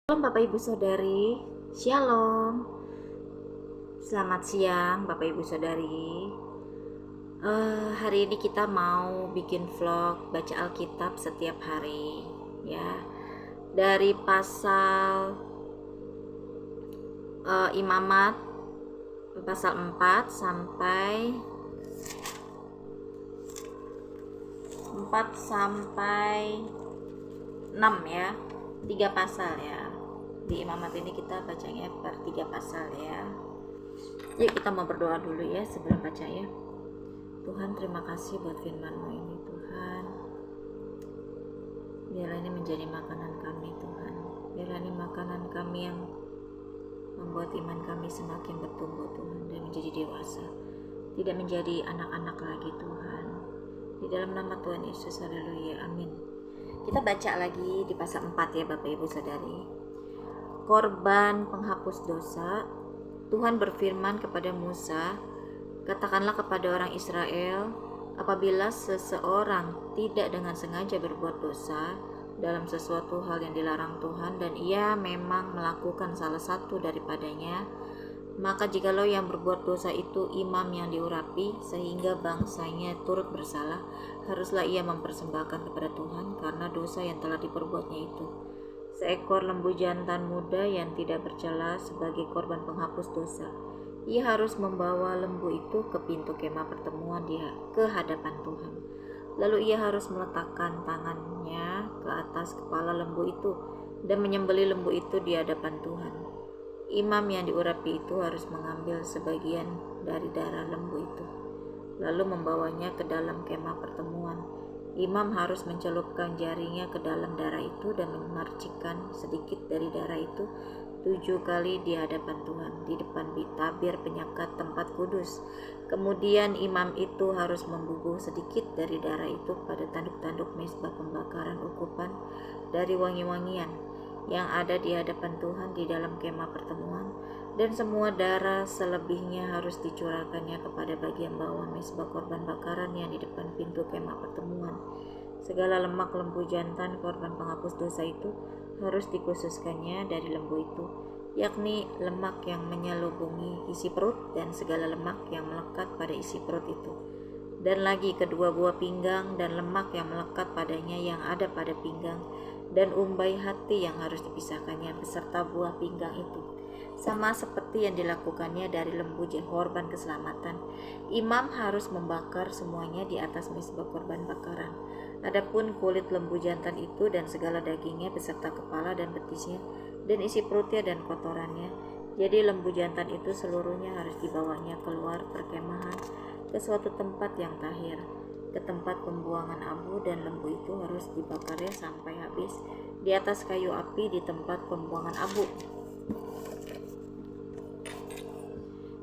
Shalom Bapak Ibu Saudari, Shalom. Selamat siang Bapak Ibu Saudari. Hari ini kita mau bikin vlog baca Alkitab setiap hari, ya. Dari pasal Imamat pasal 4 sampai 6 ya. 3 pasal ya. Di Imamat ini kita bacanya per 3 pasal ya. Yuk kita mau berdoa dulu ya sebelum baca ya. Tuhan, terima kasih buat firman-Mu ini Tuhan. Biarlah ini menjadi makanan kami Tuhan. Biarlah ini makanan kami yang membuat iman kami semakin bertumbuh Tuhan dan menjadi dewasa, tidak menjadi anak-anak lagi Tuhan. Di dalam nama Tuhan Yesus, haleluya, amin. Kita baca lagi di pasal 4 ya Bapak Ibu Saudari. Korban penghapus dosa. Tuhan berfirman kepada Musa, katakanlah kepada orang Israel, apabila seseorang tidak dengan sengaja berbuat dosa dalam sesuatu hal yang dilarang Tuhan dan ia memang melakukan salah satu daripadanya, maka jikalau yang berbuat dosa itu imam yang diurapi sehingga bangsanya turut bersalah, haruslah ia mempersembahkan kepada Tuhan karena dosa yang telah diperbuatnya itu seekor lembu jantan muda yang tidak bercela sebagai korban penghapus dosa. Ia harus membawa lembu itu ke pintu kemah pertemuan ke hadapan Tuhan. Lalu ia harus meletakkan tangannya ke atas kepala lembu itu dan menyembelih lembu itu di hadapan Tuhan. Imam yang diurapi itu harus mengambil sebagian dari darah lembu itu, lalu membawanya ke dalam kemah pertemuan. Imam harus mencelupkan jarinya ke dalam darah itu dan memercikkan sedikit dari darah itu 7 kali di hadapan Tuhan, di depan tabir penyekat tempat kudus. Kemudian imam itu harus membubuh sedikit dari darah itu pada tanduk-tanduk mezbah pembakaran ukupan dari wangi-wangian yang ada di hadapan Tuhan di dalam kemah pertemuan, dan semua darah selebihnya harus dicurahkannya kepada bagian bawah mezbah korban bakaran yang di depan pintu kemah pertemuan. Segala lemak lembu jantan korban penghapus dosa itu harus dikhususkannya dari lembu itu, yakni lemak yang menyelubungi isi perut dan segala lemak yang melekat pada isi perut itu, dan lagi kedua buah pinggang dan lemak yang melekat padanya yang ada pada pinggang, dan umbai hati yang harus dipisahkannya beserta buah pinggang itu, sama seperti yang dilakukannya dari lembu korban keselamatan. Imam harus membakar semuanya di atas mezbah korban bakaran. Adapun kulit lembu jantan itu dan segala dagingnya beserta kepala dan betisnya dan isi perutnya dan kotorannya, jadi lembu jantan itu seluruhnya harus dibawanya keluar perkemahan ke suatu tempat yang tahir, ke tempat pembuangan abu, dan lembu itu harus dibakarnya sampai habis di atas kayu api di tempat pembuangan abu.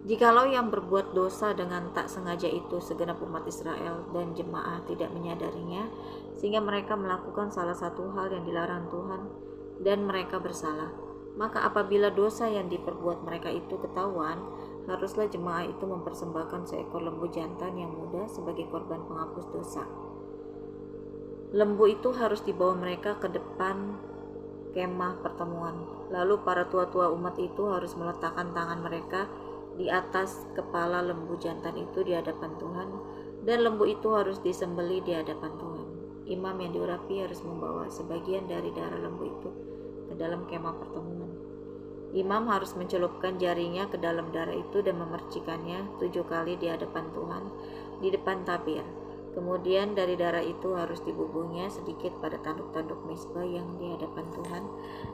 Jikalau yang berbuat dosa dengan tak sengaja itu segenap umat Israel dan jemaah tidak menyadarinya, sehingga mereka melakukan salah satu hal yang dilarang Tuhan dan mereka bersalah, maka apabila dosa yang diperbuat mereka itu ketahuan, haruslah jemaah itu mempersembahkan seekor lembu jantan yang muda sebagai korban penghapus dosa. Lembu itu harus dibawa mereka ke depan kemah pertemuan. Lalu para tua-tua umat itu harus meletakkan tangan mereka di atas kepala lembu jantan itu di hadapan Tuhan, dan lembu itu harus disembelih di hadapan Tuhan. Imam yang diurapi harus membawa sebagian dari darah lembu itu ke dalam kemah pertemuan. Imam harus mencelupkan jarinya ke dalam darah itu dan memercikannya 7 kali di hadapan Tuhan di depan tabir. Kemudian dari darah itu harus dibubuhnya sedikit pada tanduk-tanduk mezbah yang di hadapan Tuhan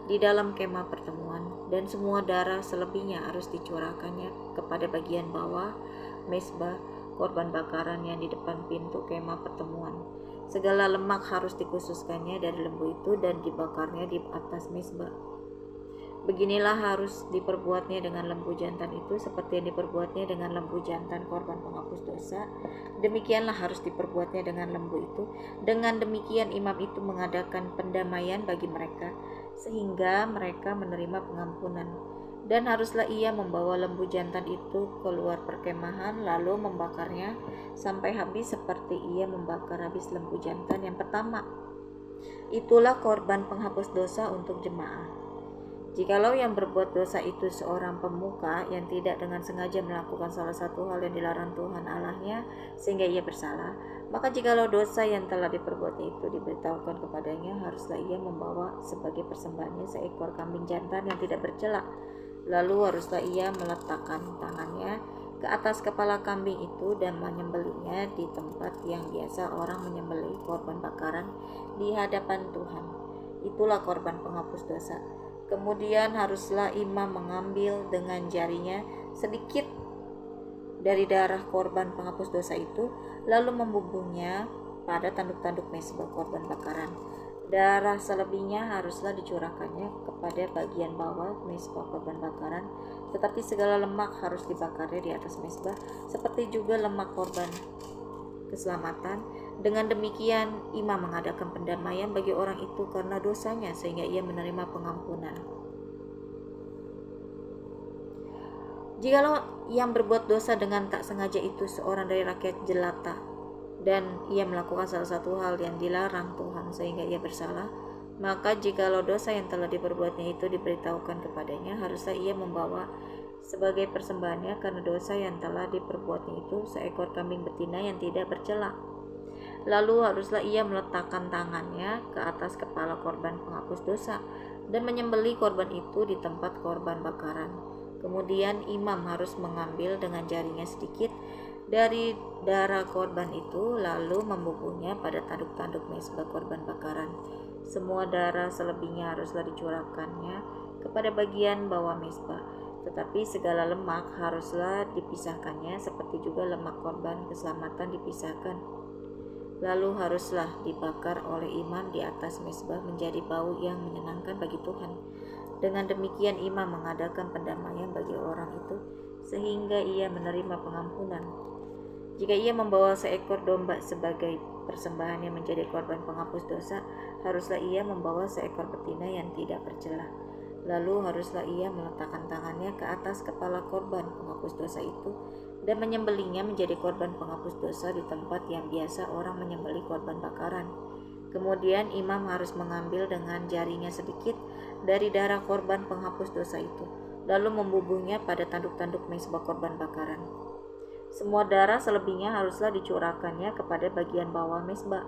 di dalam kemah pertemuan, dan semua darah selebihnya harus dicurahkannya kepada bagian bawah mezbah korban bakaran yang di depan pintu kemah pertemuan. Segala lemak harus dikhususkannya dari lembu itu dan dibakarnya di atas mezbah. Beginilah harus diperbuatnya dengan lembu jantan itu seperti yang diperbuatnya dengan lembu jantan korban penghapus dosa. Demikianlah harus diperbuatnya dengan lembu itu. Dengan demikian imam itu mengadakan pendamaian bagi mereka sehingga mereka menerima pengampunan. Dan haruslah ia membawa lembu jantan itu keluar perkemahan lalu membakarnya sampai habis seperti ia membakar habis lembu jantan yang pertama. Itulah korban penghapus dosa untuk jemaah. Jikalau yang berbuat dosa itu seorang pemuka yang tidak dengan sengaja melakukan salah satu hal yang dilarang Tuhan Allahnya sehingga ia bersalah, maka jikalau dosa yang telah diperbuatnya itu diberitahukan kepadanya, haruslah ia membawa sebagai persembahannya seekor kambing jantan yang tidak bercela. Lalu haruslah ia meletakkan tangannya ke atas kepala kambing itu dan menyembelihnya di tempat yang biasa orang menyembelih korban bakaran di hadapan Tuhan. Itulah korban penghapus dosa. Kemudian haruslah imam mengambil dengan jarinya sedikit dari darah korban penghapus dosa itu, lalu membubuhnya pada tanduk-tanduk mezbah korban bakaran. Darah selebihnya haruslah dicurahkannya kepada bagian bawah mezbah korban bakaran, tetapi segala lemak harus dibakarnya di atas mezbah, seperti juga lemak korban keselamatan. Dengan demikian imam mengadakan pendamaian bagi orang itu karena dosanya, sehingga ia menerima pengampunan. Jikalau yang berbuat dosa dengan tak sengaja itu seorang dari rakyat jelata, dan ia melakukan salah satu hal yang dilarang Tuhan sehingga ia bersalah, maka jikalau dosa yang telah diperbuatnya itu diberitahukan kepadanya, haruslah ia membawa sebagai persembahannya karena dosa yang telah diperbuatnya itu seekor kambing betina yang tidak bercela. Lalu haruslah ia meletakkan tangannya ke atas kepala korban penghapus dosa dan menyembelih korban itu di tempat korban bakaran. Kemudian imam harus mengambil dengan jarinya sedikit dari darah korban itu, lalu membubuhnya pada tanduk-tanduk mezbah korban bakaran. Semua darah selebihnya haruslah dicurahkannya kepada bagian bawah mezbah, tetapi segala lemak haruslah dipisahkannya, seperti juga lemak korban keselamatan dipisahkan. Lalu haruslah dibakar oleh imam di atas mezbah menjadi bau yang menyenangkan bagi Tuhan. Dengan demikian imam mengadakan pendamaian bagi orang itu sehingga ia menerima pengampunan. Jika ia membawa seekor domba sebagai persembahannya menjadi korban penghapus dosa, haruslah ia membawa seekor betina yang tidak bercela. Lalu haruslah ia meletakkan tangannya ke atas kepala korban penghapus dosa itu dan menyembelihnya menjadi korban penghapus dosa di tempat yang biasa orang menyembelih korban bakaran. Kemudian imam harus mengambil dengan jarinya sedikit dari darah korban penghapus dosa itu, lalu membubuhnya pada tanduk-tanduk mezbah korban bakaran. Semua darah selebihnya haruslah dicurahkannya kepada bagian bawah mezbah,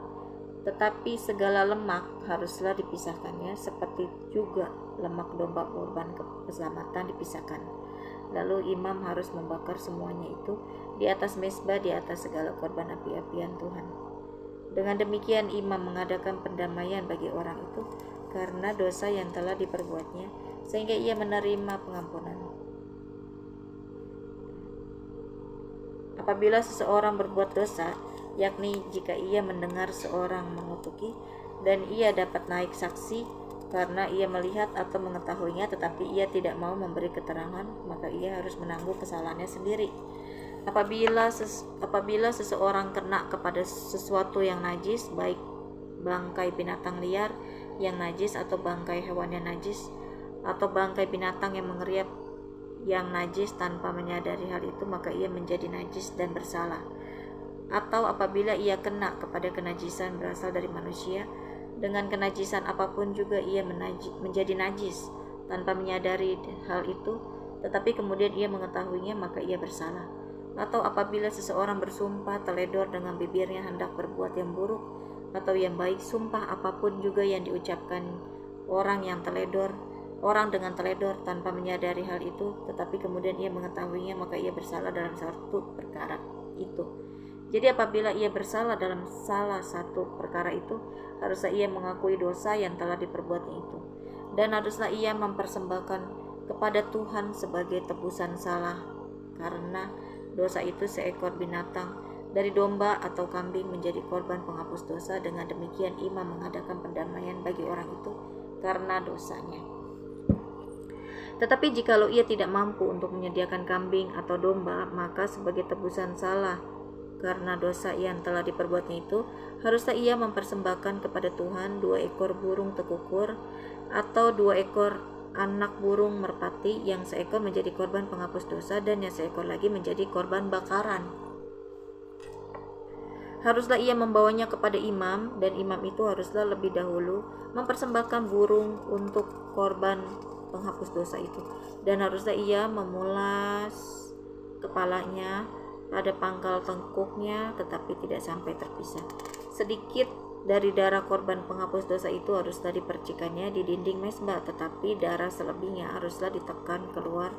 tetapi segala lemak haruslah dipisahkannya, seperti juga lemak domba korban keselamatan dipisahkan. Lalu imam harus membakar semuanya itu di atas mezbah di atas segala korban api-apian Tuhan. Dengan demikian imam mengadakan pendamaian bagi orang itu karena dosa yang telah diperbuatnya, sehingga ia menerima pengampunan. Apabila seseorang berbuat dosa, yakni jika ia mendengar seorang mengutuki dan ia dapat naik saksi karena ia melihat atau mengetahuinya tetapi ia tidak mau memberi keterangan, maka ia harus menanggung kesalahannya sendiri. Apabila seseorang kena kepada sesuatu yang najis, baik bangkai binatang liar yang najis atau bangkai hewan yang najis atau bangkai binatang yang mengeriap yang najis tanpa menyadari hal itu, maka ia menjadi najis dan bersalah. Atau apabila ia kena kepada kenajisan berasal dari manusia, dengan kenajisan apapun juga ia menjadi najis tanpa menyadari hal itu, tetapi kemudian ia mengetahuinya, maka ia bersalah. Atau apabila seseorang bersumpah teledor dengan bibirnya hendak berbuat yang buruk atau yang baik, sumpah apapun juga yang diucapkan orang dengan teledor tanpa menyadari hal itu, tetapi kemudian ia mengetahuinya, maka ia bersalah dalam satu perkara itu. Jadi apabila ia bersalah dalam salah satu perkara itu, haruslah ia mengakui dosa yang telah diperbuatnya itu, dan haruslah ia mempersembahkan kepada Tuhan sebagai tebusan salah karena dosa itu seekor binatang dari domba atau kambing menjadi korban penghapus dosa. Dengan demikian imam mengadakan pendamaian bagi orang itu karena dosanya. Tetapi jikalau ia tidak mampu untuk menyediakan kambing atau domba, maka sebagai tebusan salah karena dosa yang telah diperbuatnya itu, haruslah ia mempersembahkan kepada Tuhan 2 ekor burung tekukur atau 2 ekor anak burung merpati, yang seekor menjadi korban penghapus dosa dan yang seekor lagi menjadi korban bakaran. Haruslah ia membawanya kepada imam, dan imam itu haruslah lebih dahulu mempersembahkan burung untuk korban penghapus dosa itu, dan haruslah ia memulas kepalanya pada pangkal tengkuknya, tetapi tidak sampai terpisah. Sedikit dari darah korban penghapus dosa itu haruslah dipercikannya di dinding mezbah, tetapi darah selebihnya haruslah ditekan keluar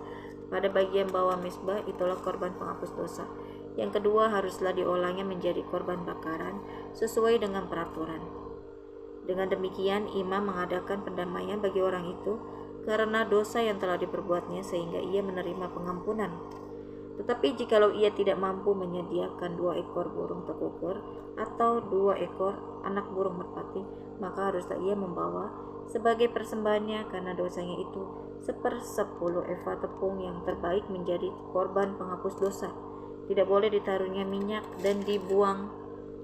pada bagian bawah mezbah. Itulah korban penghapus dosa. Yang kedua, haruslah diolahnya menjadi korban bakaran sesuai dengan peraturan. Dengan demikian, imam mengadakan pendamaian bagi orang itu karena dosa yang telah diperbuatnya, sehingga ia menerima pengampunan. Tetapi jikalau ia tidak mampu menyediakan 2 ekor burung tekukur atau 2 ekor anak burung merpati, maka haruslah ia membawa sebagai persembahannya karena dosanya itu 1/10 eva tepung yang terbaik menjadi korban penghapus dosa. Tidak boleh ditaruhnya minyak dan dibuang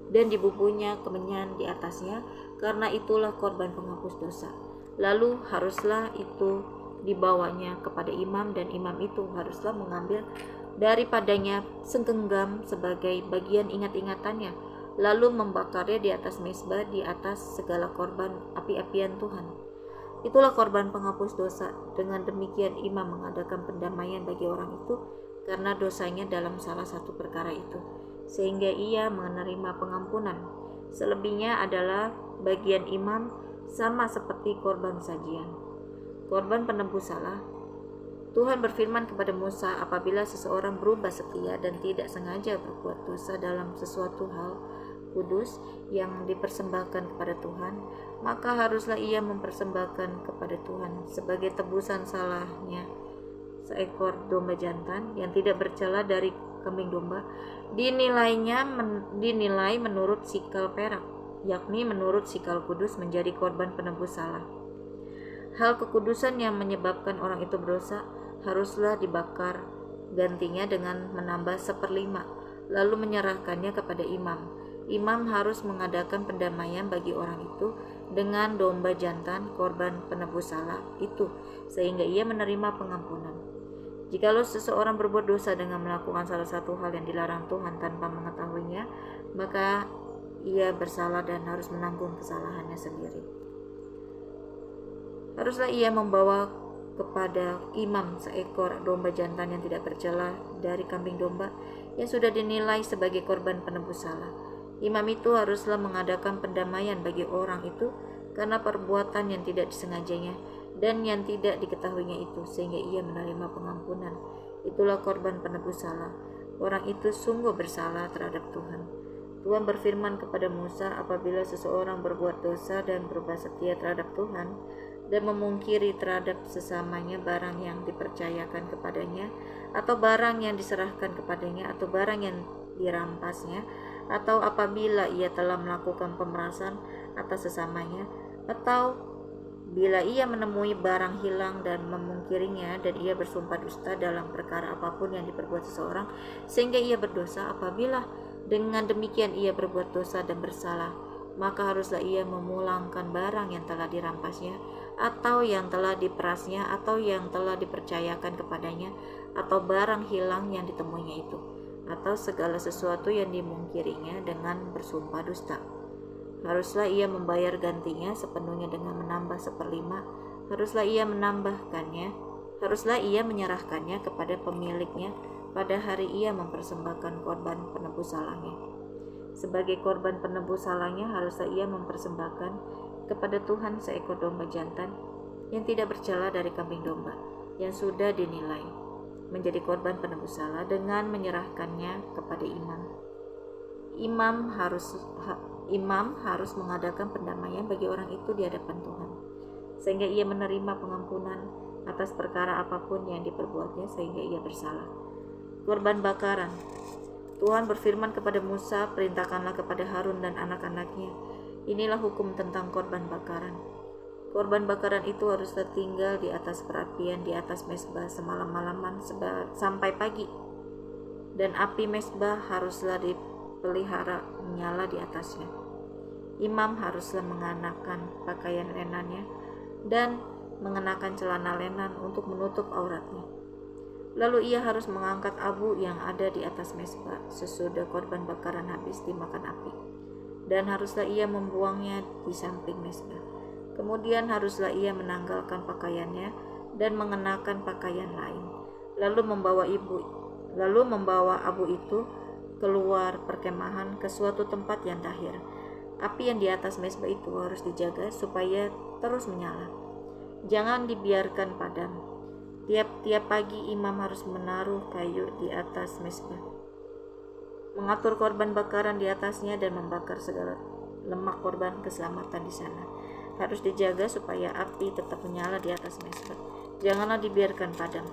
dan dibubuhnya kemenyan di atasnya, karena itulah korban penghapus dosa. Lalu haruslah itu dibawanya kepada imam, dan imam itu haruslah mengambil daripadanya segenggam sebagai bagian ingat-ingatannya, lalu membakarnya di atas mezbah di atas segala korban api-apian Tuhan. Itulah korban penghapus dosa. Dengan demikian imam mengadakan pendamaian bagi orang itu karena dosanya dalam salah satu perkara itu, sehingga ia menerima pengampunan. Selebihnya adalah bagian imam, sama seperti korban sajian. Korban penebus salah. Tuhan berfirman kepada Musa, apabila seseorang berubah setia dan tidak sengaja berbuat dosa dalam sesuatu hal kudus yang dipersembahkan kepada Tuhan, maka haruslah ia mempersembahkan kepada Tuhan sebagai tebusan salahnya seekor domba jantan yang tidak bercela dari kambing domba. Dinilai menurut sikal perak, yakni menurut sikal kudus, menjadi korban penebus salah. Hal kekudusan yang menyebabkan orang itu berdosa haruslah dibakar gantinya dengan menambah 1/5, lalu menyerahkannya kepada imam. Imam harus mengadakan pendamaian bagi orang itu dengan domba jantan korban penebus salah itu, sehingga ia menerima pengampunan. Jikalau seseorang berbuat dosa dengan melakukan salah satu hal yang dilarang Tuhan tanpa mengetahuinya, maka ia bersalah dan harus menanggung kesalahannya sendiri. Haruslah ia membawa kepada imam seekor domba jantan yang tidak bercela dari kambing domba yang sudah dinilai sebagai korban penebus salah. Imam itu haruslah mengadakan pendamaian bagi orang itu karena perbuatan yang tidak disengajanya dan yang tidak diketahuinya itu, sehingga ia menerima pengampunan. Itulah korban penebus salah. Orang itu sungguh bersalah terhadap Tuhan. Tuhan berfirman kepada Musa, apabila seseorang berbuat dosa dan berubah setia terhadap Tuhan dan memungkiri terhadap sesamanya barang yang dipercayakan kepadanya, atau barang yang diserahkan kepadanya, atau barang yang dirampasnya, atau apabila ia telah melakukan pemerasan atas sesamanya, atau bila ia menemui barang hilang dan memungkirinya, dan ia bersumpah dusta dalam perkara apapun yang diperbuat seseorang sehingga ia berdosa, apabila dengan demikian ia berbuat dosa dan bersalah, maka haruslah ia memulangkan barang yang telah dirampasnya, atau yang telah diperasnya, atau yang telah dipercayakan kepadanya, atau barang hilang yang ditemuinya itu, atau segala sesuatu yang dimungkirinya dengan bersumpah dusta. Haruslah ia membayar gantinya sepenuhnya dengan menambah 1/5. Haruslah ia menyerahkannya kepada pemiliknya pada hari ia mempersembahkan korban penebus salahnya. Sebagai korban penebus salahnya haruslah ia mempersembahkan kepada Tuhan seekor domba jantan yang tidak bercela dari kambing domba yang sudah dinilai menjadi korban penebus salah, dengan menyerahkannya kepada imam. Imam harus mengadakan pendamaian bagi orang itu di hadapan Tuhan, sehingga ia menerima pengampunan atas perkara apapun yang diperbuatnya sehingga ia bersalah. Korban bakaran. Tuhan berfirman kepada Musa, perintahkanlah kepada Harun dan anak-anaknya, inilah hukum tentang korban bakaran. Korban bakaran itu haruslah tinggal di atas perapian di atas mezbah semalam-malaman sampai pagi, dan api mezbah haruslah dipelihara menyala di atasnya. Imam haruslah mengenakan pakaian lenannya dan mengenakan celana lenan untuk menutup auratnya. Lalu ia harus mengangkat abu yang ada di atas mezbah sesudah korban bakaran habis dimakan api, dan haruslah ia membuangnya di samping mezbah. Kemudian haruslah ia menanggalkan pakaiannya dan mengenakan pakaian lain, lalu membawa abu itu keluar perkemahan ke suatu tempat yang tahir. Api yang di atas mezbah itu harus dijaga supaya terus menyala, jangan dibiarkan padam. Tiap-tiap pagi imam harus menaruh kayu di atas mezbah, mengatur korban bakaran di atasnya, dan membakar segala lemak korban keselamatan di sana. Harus dijaga supaya api tetap menyala di atas mezbah, janganlah dibiarkan padam.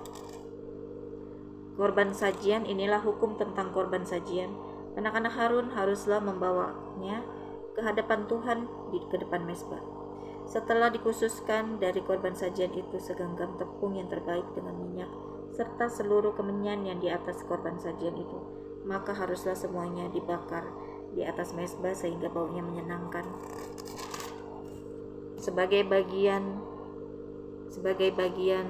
Korban sajian, inilah hukum tentang korban sajian. Anak-anak Harun haruslah membawanya ke hadapan Tuhan ke depan mezbah. Setelah dikhususkan dari korban sajian itu segenggam tepung yang terbaik dengan minyak, serta seluruh kemenyan yang di atas korban sajian itu, maka haruslah semuanya dibakar di atas mezbah sehingga baunya menyenangkan. Sebagai bagian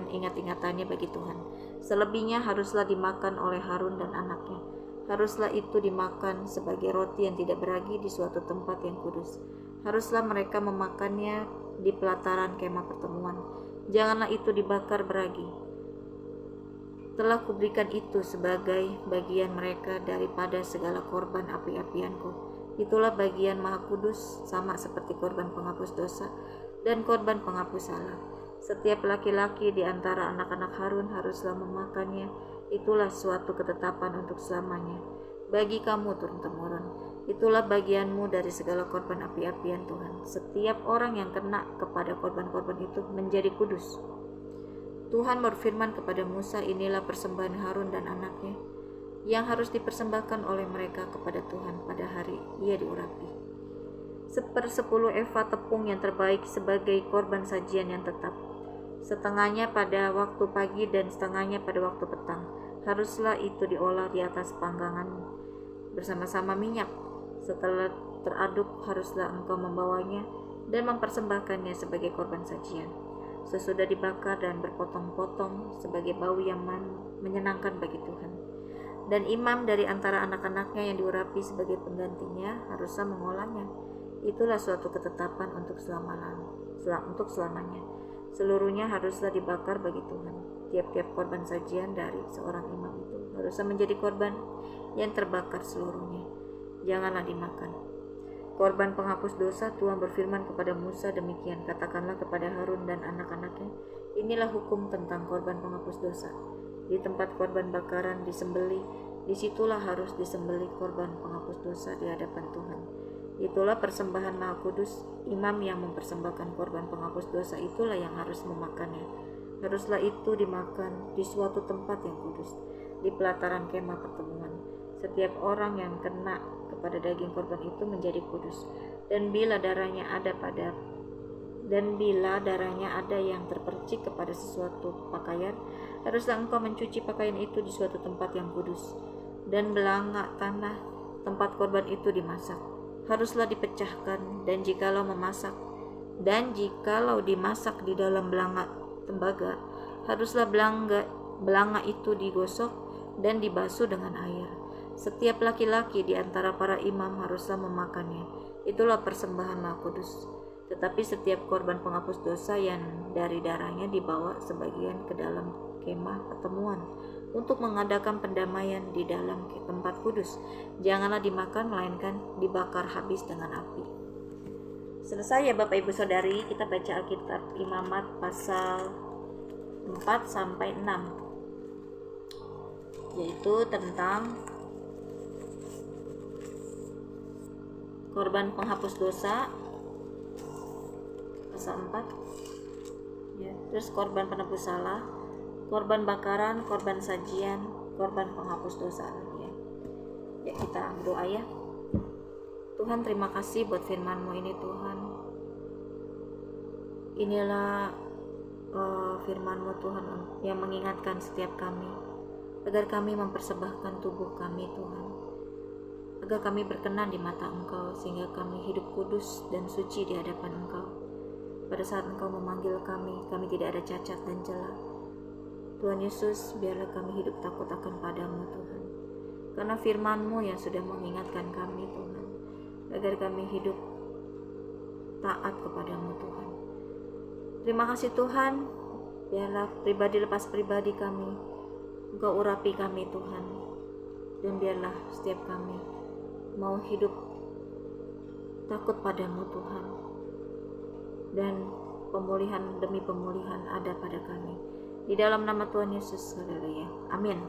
ingat-ingatannya bagi Tuhan. Selebihnya haruslah dimakan oleh Harun dan anaknya. Haruslah itu dimakan sebagai roti yang tidak beragi di suatu tempat yang kudus. Haruslah mereka memakannya di pelataran kemah pertemuan. Janganlah itu dibakar beragi. Telah kuberikan itu sebagai bagian mereka daripada segala korban api-apianku. Itulah bagian maha kudus, sama seperti korban penghapus dosa dan korban penghapus salah. Setiap laki-laki di antara anak-anak Harun haruslah memakannya. Itulah suatu ketetapan untuk selamanya bagi kamu turun-temurun. Itulah bagianmu dari segala korban api-apian Tuhan. Setiap orang yang kena kepada korban-korban itu menjadi kudus. Tuhan berfirman kepada Musa, inilah persembahan Harun dan anaknya yang harus dipersembahkan oleh mereka kepada Tuhan pada hari ia diurapi. 1/10 eva tepung yang terbaik sebagai korban sajian yang tetap, setengahnya pada waktu pagi dan setengahnya pada waktu petang. Haruslah itu diolah di atas panggangan bersama-sama minyak. Setelah teraduk, haruslah engkau membawanya dan mempersembahkannya sebagai korban sajian, sesudah dibakar dan berpotong-potong sebagai bau yang menyenangkan bagi Tuhan. Dan imam dari antara anak-anaknya yang diurapi sebagai penggantinya haruslah mengolahnya. Itulah suatu ketetapan untuk selamanya. Seluruhnya haruslah dibakar bagi Tuhan. Tiap-tiap korban sajian dari seorang imam itu haruslah menjadi korban yang terbakar seluruhnya. Janganlah dimakan. Korban penghapus dosa, Tuhan berfirman kepada Musa demikian, katakanlah kepada Harun dan anak-anaknya, inilah hukum tentang korban penghapus dosa. Di tempat korban bakaran disembelih, disitulah harus disembelih korban penghapus dosa di hadapan Tuhan. Itulah persembahan maha kudus. Imam yang mempersembahkan korban penghapus dosa itulah yang harus memakannya. Haruslah itu dimakan di suatu tempat yang kudus, di pelataran kemah pertemuan. Setiap orang yang kena kepada daging korban itu menjadi kudus. Dan bila darahnya ada yang terpercik kepada sesuatu pakaian, haruslah engkau mencuci pakaian itu di suatu tempat yang kudus. Dan belanga tanah tempat korban itu dimasak haruslah dipecahkan, dan jikalau dimasak di dalam belanga tembaga, haruslah belanga itu digosok dan dibasuh dengan air. Setiap laki-laki di antara para imam haruslah memakannya. Itulah persembahan maha kudus. Tetapi setiap korban penghapus dosa yang dari darahnya dibawa sebagian ke dalam kemah pertemuan untuk mengadakan pendamaian di dalam tempat kudus. Janganlah dimakan, melainkan dibakar habis dengan api. Selesai ya Bapak Ibu Saudari, kita baca Alkitab Imamat pasal 4-6, yaitu tentang korban penghapus dosa pasal 4 ya, terus korban penebus salah, korban bakaran, korban sajian, korban penghapus dosa ya. Ya, kita berdoa ya. Tuhan, terima kasih buat firman-Mu ini Tuhan. Inilah firman-Mu Tuhan yang mengingatkan setiap kami agar kami mempersembahkan tubuh kami Tuhan, agar kami berkenan di mata Engkau, sehingga kami hidup kudus dan suci di hadapan Engkau. Pada saat Engkau memanggil kami tidak ada cacat dan celah. Tuhan Yesus, biarlah kami hidup takut akan Padamu Tuhan, karena firman-Mu yang sudah mengingatkan kami Tuhan, agar kami hidup taat kepada-Mu Tuhan. Terima kasih Tuhan, Biarlah pribadi lepas pribadi kami, Engkau urapi kami Tuhan. Dan biarlah setiap kami mau hidup takut padamu Tuhan. Dan pemulihan demi pemulihan ada pada kami. Di dalam nama Tuhan Yesus, haleluya. Amin.